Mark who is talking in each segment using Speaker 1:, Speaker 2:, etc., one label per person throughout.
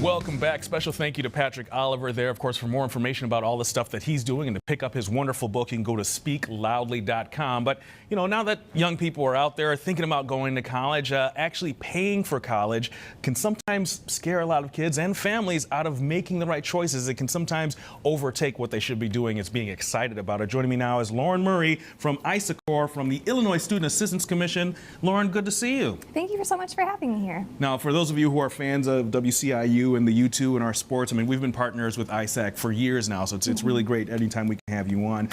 Speaker 1: Welcome back. Special thank you to Patrick Oliver there. Of course, for more information about all the stuff that he's doing and to pick up his wonderful book, you can go to speakloudly.com. But, you know, now that young people are out there thinking about going to college, actually paying for college can sometimes scare a lot of kids and families out of making the right choices. It can sometimes overtake what they should be doing as being excited about it. Joining me now is Lauren Murray from ISACOR from the Illinois Student Assistance Commission. Lauren, good to see you.
Speaker 2: Thank you so much for having me here.
Speaker 1: Now, for those of you who are fans of WCIU and the U2 and our sports, I mean, we've been partners with ISAC for years now, so it's really great anytime we can have you on.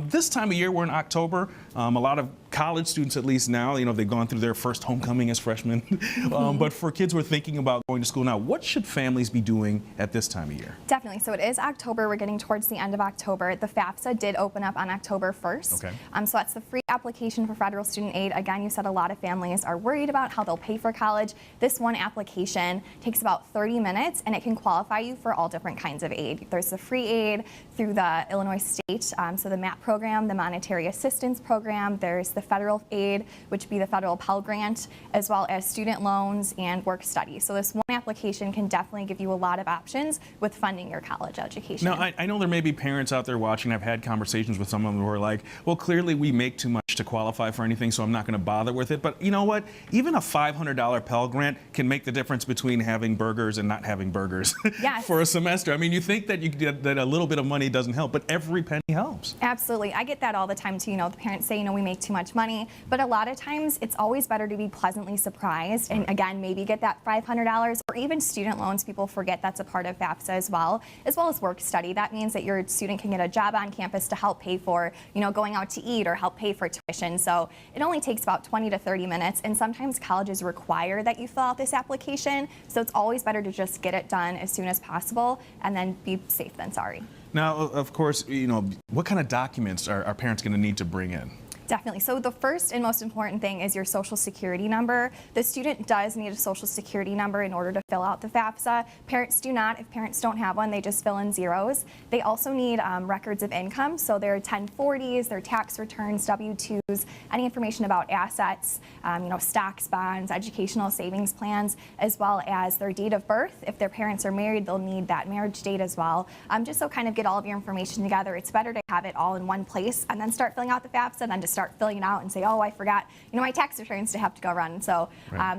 Speaker 1: This time of year, we're in October. A lot of college students, at least now, you know, they've gone through their first homecoming as freshmen. But for kids who are thinking about going to school now, what should families be doing at this time of year?
Speaker 2: Definitely. So it is October. We're getting towards the end of October. The FAFSA did open up on October 1st.
Speaker 1: Okay.
Speaker 2: So that's the free application for federal student aid. Again, you said a lot of families are worried about how they'll pay for college. This one application takes about 30 minutes, and it can qualify you for all different kinds of aid. There's the free aid through the Illinois State, so the MAP program, the Monetary Assistance Program. There's the federal aid, which would be the federal Pell Grant, as well as student loans and work study. So this one application can definitely give you a lot of options with funding your college education.
Speaker 1: Now, I know there may be parents out there watching. I've had conversations with some of them who are like, well, clearly we make too much to qualify for anything, so I'm not going to bother with it. But you know what? Even a $500 Pell Grant can make the difference between having burgers and not having burgers
Speaker 2: Yes.
Speaker 1: for a semester. I mean, you think that that a little bit of money doesn't help, but every penny helps.
Speaker 2: Absolutely. I get that all the time too. You know, the parents say, you know, we make too much money, but a lot of times it's always better to be pleasantly surprised and again, maybe get that $500 or even student loans. People forget that's a part of FAFSA as well as work study. That means that your student can get a job on campus to help pay for, you know, going out to eat or help pay for tuition. So it only takes about 20 to 30 minutes, and sometimes colleges require that you fill out this application. So it's always better to just get it done as soon as possible and then be safe than sorry.
Speaker 1: Now, of course, you know, what kind of documents are parents going to need to bring in?
Speaker 2: Definitely. So the first and most important thing is your social security number. The student does need a social security number in order to fill out the FAFSA. Parents do not. If parents don't have one, they just fill in zeros. They also need records of income, so their 1040s, their tax returns, W-2s, any information about assets, you know, stocks, bonds, educational savings plans, as well as their date of birth. If their parents are married, they'll need that marriage date as well. Just so kind of get all of your information together. It's better to have it all in one place and then start filling out the FAFSA than to start filling it out and say, oh, I forgot, you know, my tax returns to have to go run. So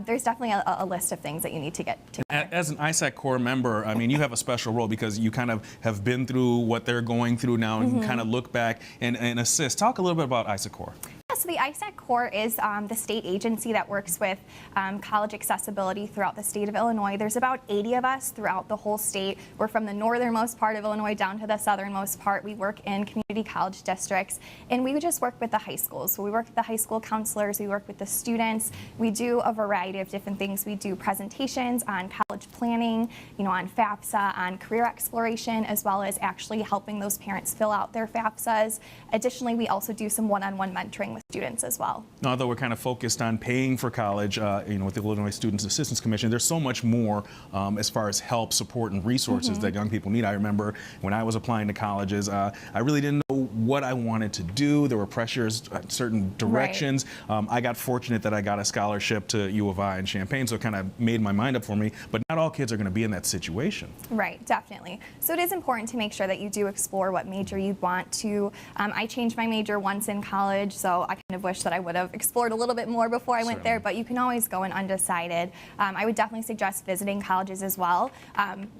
Speaker 2: there's definitely a list of things that you need to get together.
Speaker 1: As an ISAC member, I mean, you have a special role because you kind of have been through what they're going through now and kind of look back and assist. Talk a little bit about ISACOR.
Speaker 2: So the ISAC is the state agency that works with college accessibility throughout the state of Illinois. There's about 80 of us throughout the whole state. We're from the northernmost part of Illinois down to the southernmost part. We work in community college districts, and we just work with the high schools. So we work with the high school counselors, we work with the students. We do a variety of different things. We do presentations on college planning, you know, on FAFSA, on career exploration, as well as actually helping those parents fill out their FAFSAs. Additionally, we also do some one-on-one mentoring with students as well.
Speaker 1: Now, although we're kind of focused on paying for college, you know, with the Illinois Student Assistance Commission, there's so much more as far as help, support, and resources that young people need. I remember when I was applying to colleges, I really didn't know what I wanted to do. There were pressures in certain directions. I got fortunate that I got a scholarship to U of I in Champaign, so it kind of made my mind up for me. But not all kids are going to be in that situation.
Speaker 2: Right, definitely. So it is important to make sure that you do explore what major you want to. I changed my major once in college, so I kind of wish that I would have explored a little bit more before I went there, but you can always go in undecided. I would definitely suggest visiting colleges as well.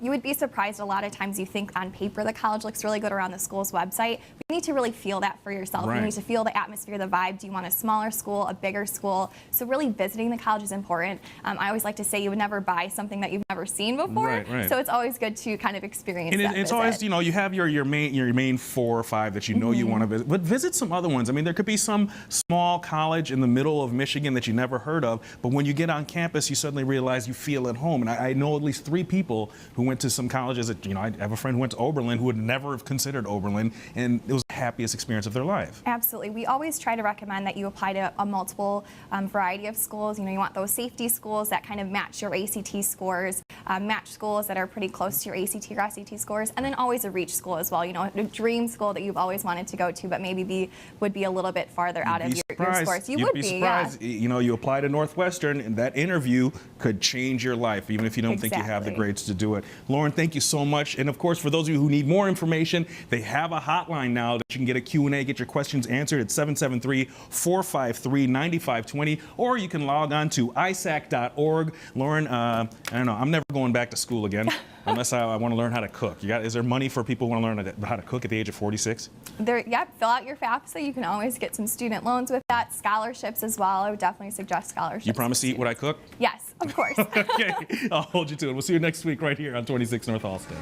Speaker 2: You would be surprised a lot of times you think on paper the college looks really good around the school's website. But you need to really feel that for yourself. You need to feel the atmosphere, the vibe. Do you want a smaller school, a bigger school? So really visiting the college is important. I always like to say you would never buy something that you've never seen before. So it's always good to kind of experience
Speaker 1: and
Speaker 2: that
Speaker 1: it's
Speaker 2: visit.
Speaker 1: always, you know, you have your main 4 or 5 that you know you want to visit, but visit some other ones. I mean, there could be some small college in the middle of Michigan that you never heard of, but when you get on campus, you suddenly realize you feel at home. And I know at least 3 people who went to some colleges that, you know, I have a friend who went to Oberlin who would never have considered Oberlin, and it was the happiest experience of their life.
Speaker 2: Absolutely. We always try to recommend that you apply to a multiple variety of schools. You know, you want those safety schools that kind of match your ACT scores. match schools that are pretty close to your ACT or SAT scores, and then always a reach school as well. You know, a dream school that you've always wanted to go to, but maybe would be a little bit farther out of your scores.
Speaker 1: You'd be surprised.
Speaker 2: Yeah.
Speaker 1: You know, you apply to Northwestern, and that interview could change your life, even if you don't think you have the grades to do it. Lauren, thank you so much. And of course, for those of you who need more information, they have a hotline now that you can get a Q&A, get your questions answered at 773-453-9520, or you can log on to isac.org. Lauren, I don't know, I'm never going back to school again. Unless I want to learn how to cook. Is there money for people who want to learn how to cook at the age of 46?
Speaker 2: Yep, fill out your FAFSA. You can always get some student loans with that. Scholarships as well. I would definitely suggest scholarships.
Speaker 1: You promise to eat what I cook?
Speaker 2: Yes, of course.
Speaker 1: Okay, I'll hold you to it. We'll see you next week right here on 26 North Halsted.